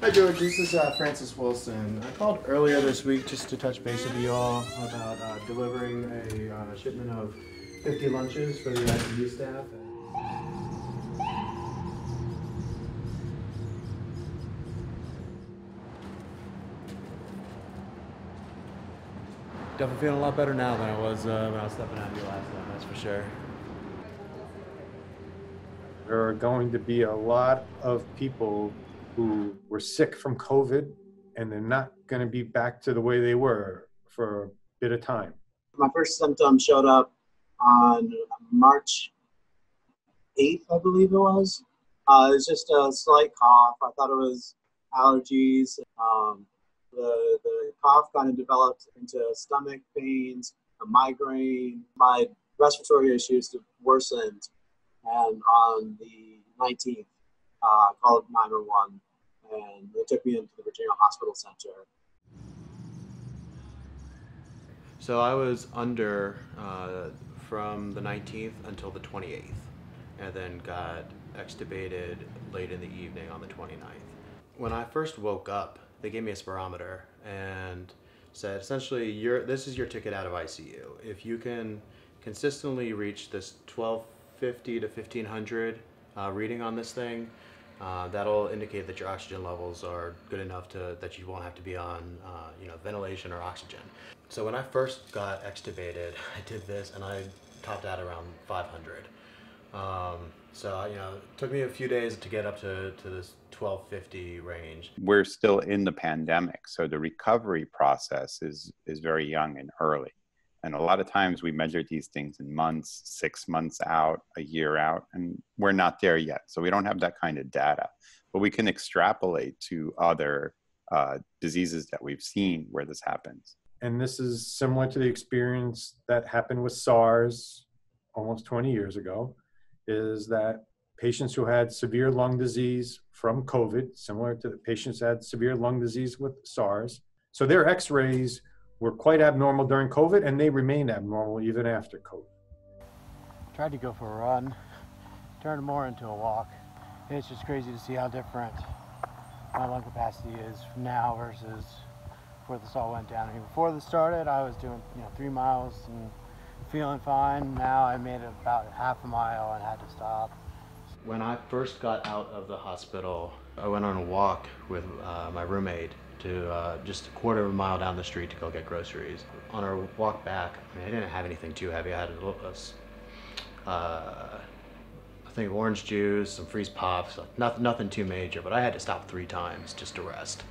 Hi George, this is Francis Wilson. I called earlier this week just to touch base with you all about delivering a shipment of 50 lunches for the ICU staff. Definitely feeling a lot better now than I was when I was stepping out of you last time, that's for sure. There are going to be a lot of people who were sick from COVID, and they're not going to be back to the way they were for a bit of time. My first symptoms showed up on March 8th, I believe it was. It was just a slight cough. I thought it was allergies. The cough kind of developed into stomach pains, a migraine. My respiratory issues worsened. And on the 19th, I called 911, and they took me into the Virginia Hospital Center. So I was under from the 19th until the 28th, and then got extubated late in the evening on the 29th. When I first woke up, they gave me a spirometer and said, essentially, this is your ticket out of ICU. If you can consistently reach this 1250 to 1500 reading on this thing, that'll indicate that your oxygen levels are good enough that you won't have to be on ventilation or oxygen. So when I first got extubated, I did this and I topped out around 500. So it took me a few days to get up to this 1250 range. We're still in the pandemic, so the recovery process is very young and early. And a lot of times we measure these things in months, 6 months out, a year out, and we're not there yet. So we don't have that kind of data, but we can extrapolate to other diseases that we've seen where this happens. And this is similar to the experience that happened with SARS almost 20 years ago, is that patients who had severe lung disease from COVID, similar to the patients who had severe lung disease with SARS. So their x-rays were quite abnormal during COVID, and they remained abnormal even after COVID. Tried to go for a run, turned more into a walk. And it's just crazy to see how different my lung capacity is now versus before this all went down. I mean, before this started, I was doing 3 miles and feeling fine. Now I made it about half a mile and had to stop. When I first got out of the hospital, I went on a walk with my roommate to just a quarter of a mile down the street to go get groceries. On our walk back, I didn't have anything too heavy. I had I think orange juice, some freeze pops, nothing too major, but I had to stop 3 times just to rest.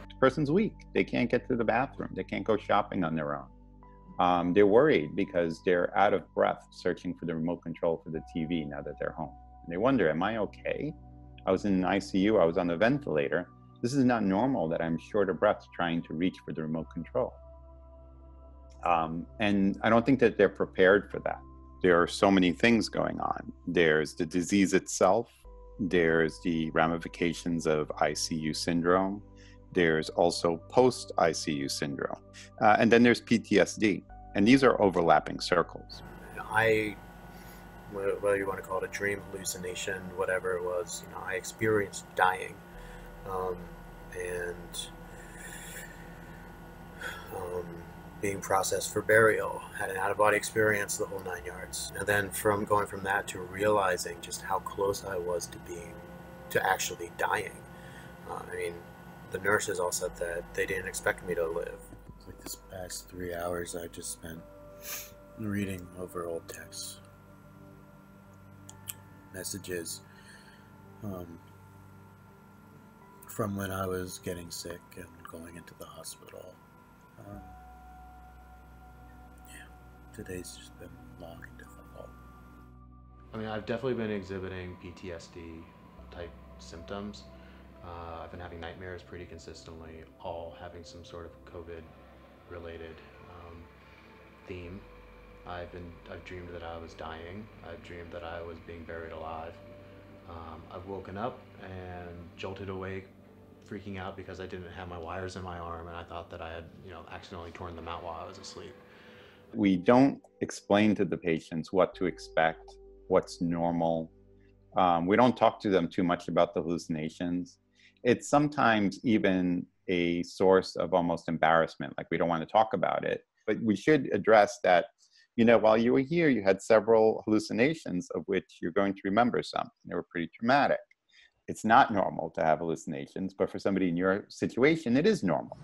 The person's weak. They can't get to the bathroom. They can't go shopping on their own. They're worried because they're out of breath searching for the remote control for the TV now that they're home. And they wonder, am I okay? I was in an ICU, I was on the ventilator. This is not normal that I'm short of breath trying to reach for the remote control. And I don't think that they're prepared for that. There are so many things going on. There's the disease itself. There's the ramifications of ICU syndrome. There's also post-ICU syndrome. And then there's PTSD. And these are overlapping circles. Whether you want to call it a dream, hallucination, whatever it was, I experienced dying. Being processed for burial, had an out-of-body experience, the whole 9 yards. And then going from that to realizing just how close I was to actually dying. The nurses all said that they didn't expect me to live. Like this past 3 hours I just spent reading over old texts, messages, from when I was getting sick and going into the hospital. Today's just been long and difficult. I've definitely been exhibiting PTSD type symptoms. I've been having nightmares pretty consistently, all having some sort of COVID related theme. I've dreamed that I was dying. I've dreamed that I was being buried alive. I've woken up and jolted awake, freaking out because I didn't have my wires in my arm, and I thought that I had, accidentally torn them out while I was asleep. We don't explain to the patients what to expect, what's normal. We don't talk to them too much about the hallucinations. It's sometimes even a source of almost embarrassment, like we don't want to talk about it. But we should address that, while you were here, you had several hallucinations of which you're going to remember some. They were pretty traumatic. It's not normal to have hallucinations, but for somebody in your situation, it is normal.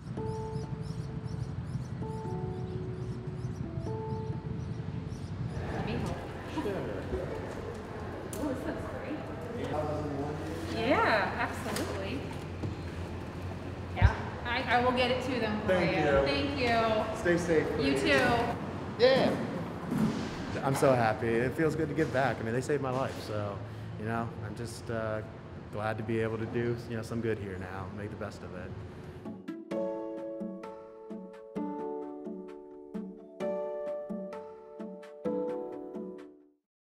Yeah, absolutely. Yeah, I will get it to them for Thank you. Thank you. Stay safe. You too. Yeah. I'm so happy. It feels good to give back. I mean, they saved my life, so I'm just glad to be able to do some good here now, make the best of it.